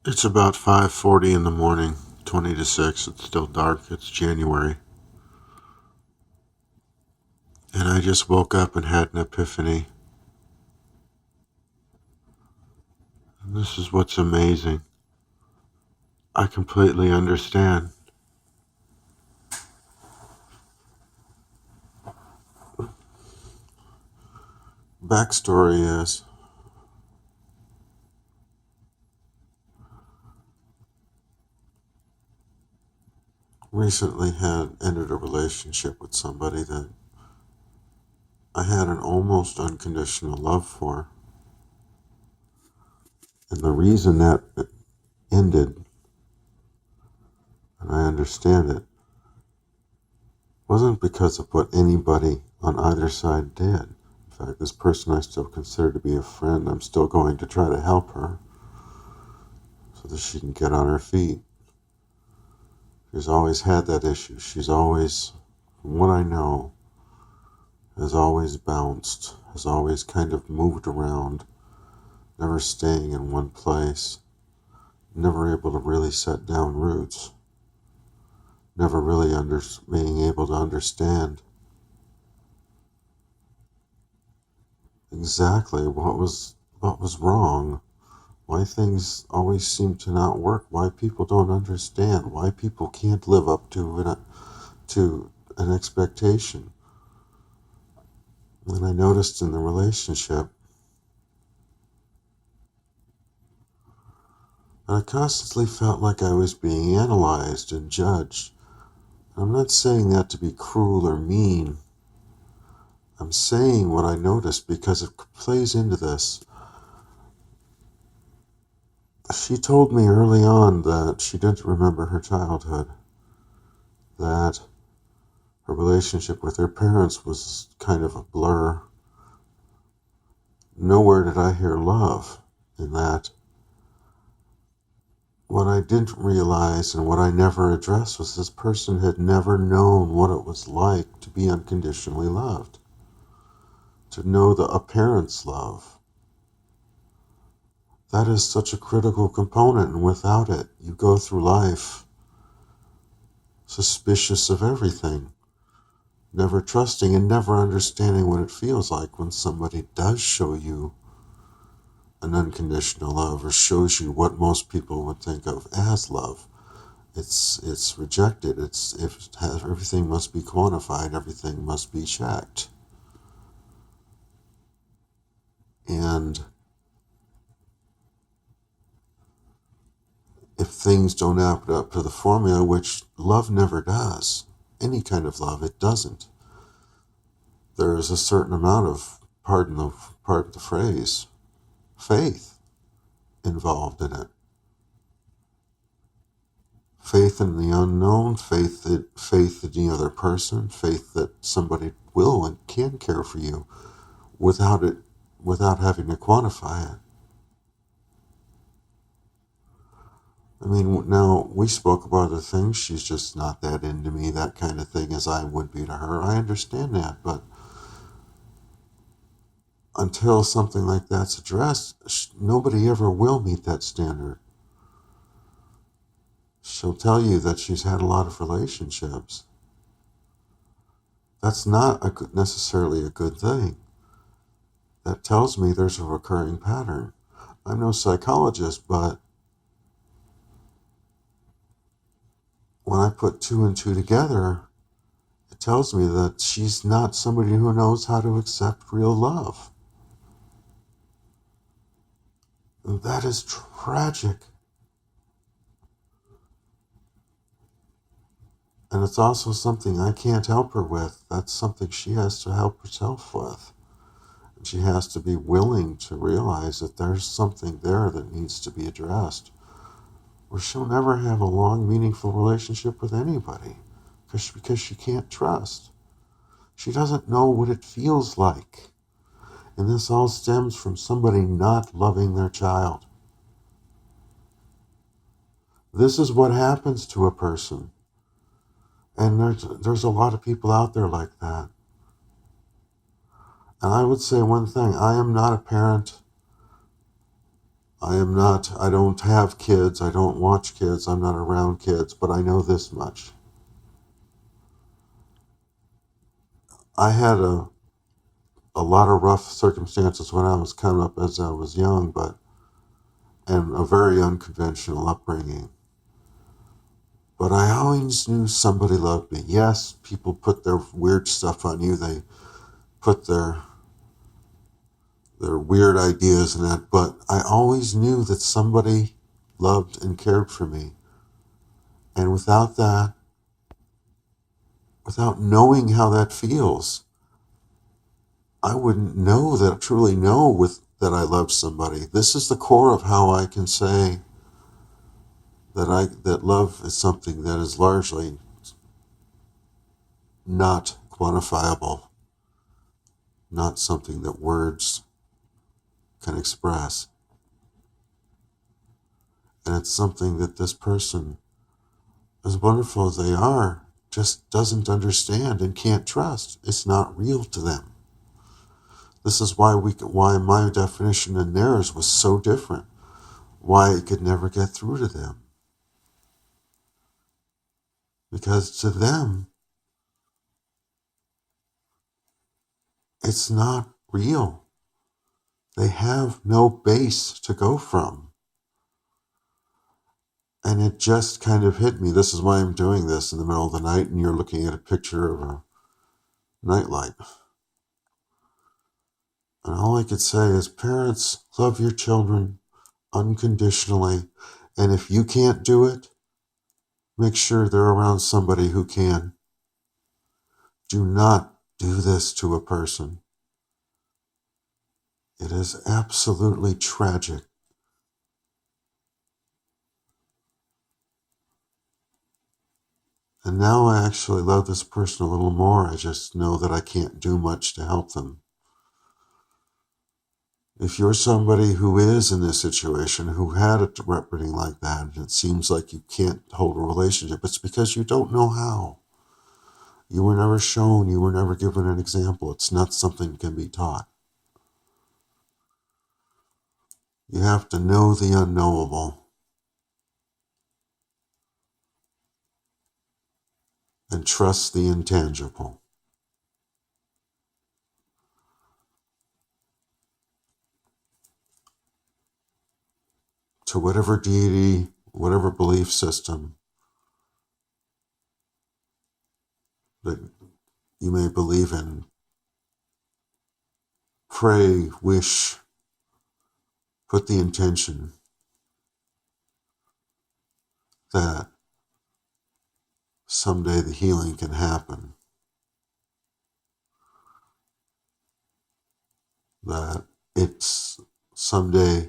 It's about 5:40 in the morning, 20 to 6. It's still dark. It's January. And I just woke up and had an epiphany. And this is what's amazing. I completely understand. Backstory is recently had ended a relationship with somebody that I had an almost unconditional love for. And the reason that it ended, and I understand it, wasn't because of what anybody on either side did. In fact, this person I still consider to be a friend. I'm still going to try to help her so that she can get on her feet. She's always had that issue. She's always, from what I know, has always bounced, has always kind of moved around, never staying in one place, never able to really set down roots, never really being able to understand exactly what was wrong, why things always seem to not work, why people don't understand, why people can't live up to an expectation. And I noticed in the relationship that I constantly felt like I was being analyzed and judged. I'm not saying that to be cruel or mean. I'm saying what I noticed because it plays into this. She told me early on that she didn't remember her childhood, that her relationship with her parents was kind of a blur. Nowhere did I hear love in that. What I didn't realize and what I never addressed was this person had never known what it was like to be unconditionally loved, to know a parent's love. That is such a critical component, and without it, you go through life suspicious of everything, never trusting and never understanding what it feels like when somebody does show you an unconditional love or shows you what most people would think of as love. It's rejected. Everything must be quantified. Everything must be checked. And if things don't add up to the formula, which love never does, any kind of love, it doesn't. There is a certain amount of, pardon the phrase, faith involved in it. Faith in the unknown, faith in the other person, faith that somebody will and can care for you without it, without having to quantify it. I mean, now we spoke about other things. She's just not that into me, that kind of thing, as I would be to her. I understand that, but until something like that's addressed, nobody ever will meet that standard. She'll tell you that she's had a lot of relationships. That's not necessarily a good thing. That tells me there's a recurring pattern. I'm no psychologist, but when I put two and two together, it tells me that she's not somebody who knows how to accept real love. And that is tragic. And it's also something I can't help her with. That's something she has to help herself with. And she has to be willing to realize that there's something there that needs to be addressed. Or she'll never have a long, meaningful relationship with anybody because she can't trust. She doesn't know what it feels like. And this all stems from somebody not loving their child. This is what happens to a person. And there's a lot of people out there like that. And I would say one thing, I am not a parent. I don't have kids, I don't watch kids, I'm not around kids, but I know this much. I had a lot of rough circumstances when I was coming up as I was young, and a very unconventional upbringing. But I always knew somebody loved me. Yes, people put their weird stuff on you. They put their weird ideas in that, but I always knew that somebody loved and cared for me. And without that, without knowing how that feels, I wouldn't know that, truly know that I love somebody. This is the core of how I can say that love is something that is largely not quantifiable, not something that words can express. And it's something that this person, as wonderful as they are, just doesn't understand and can't trust. It's not real to them. This is why my definition and theirs was so different. Why it could never get through to them. Because to them, it's not real. They have no base to go from. And it just kind of hit me. This is why I'm doing this in the middle of the night, and you're looking at a picture of a nightlight. And all I could say is, parents, love your children unconditionally. And if you can't do it, make sure they're around somebody who can. Do not do this to a person. It is absolutely tragic. And now I actually love this person a little more. I just know that I can't do much to help them. If you're somebody who is in this situation, who had a upbringing like that, and it seems like you can't hold a relationship, it's because you don't know how. You were never shown, you were never given an example. It's not something that can be taught. You have to know the unknowable and trust the intangible. To whatever deity, whatever belief system that you may believe in, pray, wish, put the intention that someday the healing can happen, that it's someday,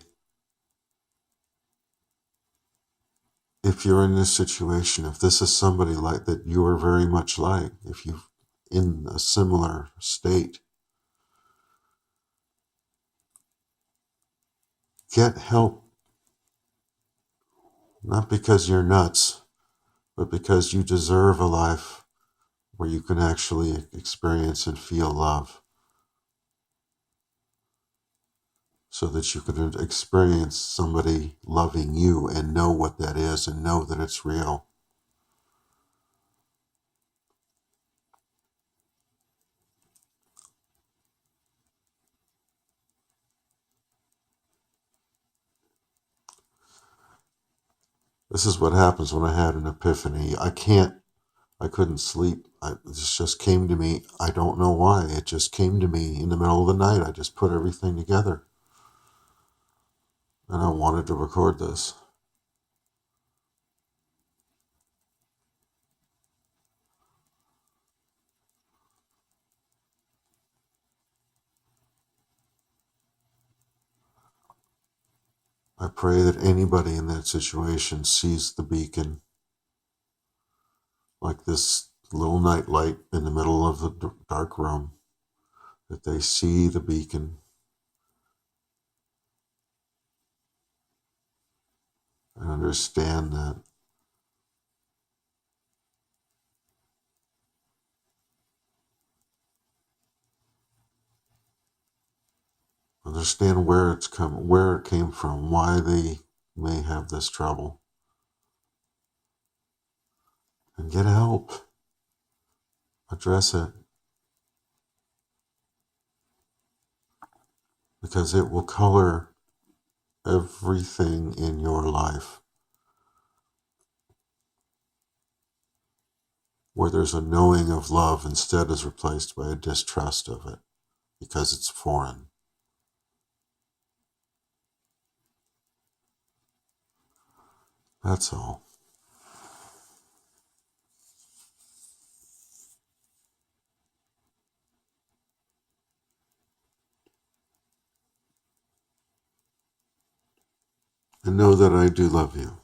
if you're in this situation, if this is somebody like that you are very much like, if you're in a similar state, get help, not because you're nuts, but because you deserve a life where you can actually experience and feel love, so that you can experience somebody loving you and know what that is and know that it's real. This is what happens when I had an epiphany. I couldn't sleep. This just came to me. I don't know why. It just came to me in the middle of the night. I just put everything together. And I wanted to record this. I pray that anybody in that situation sees the beacon, like this little night light in the middle of the dark room, that they see the beacon and understand that Understand where it came from, why they may have this trouble, and get help. Address it, because it will color everything in your life. Where there's a knowing of love instead is replaced by a distrust of it because it's foreign. That's all. And know that I do love you.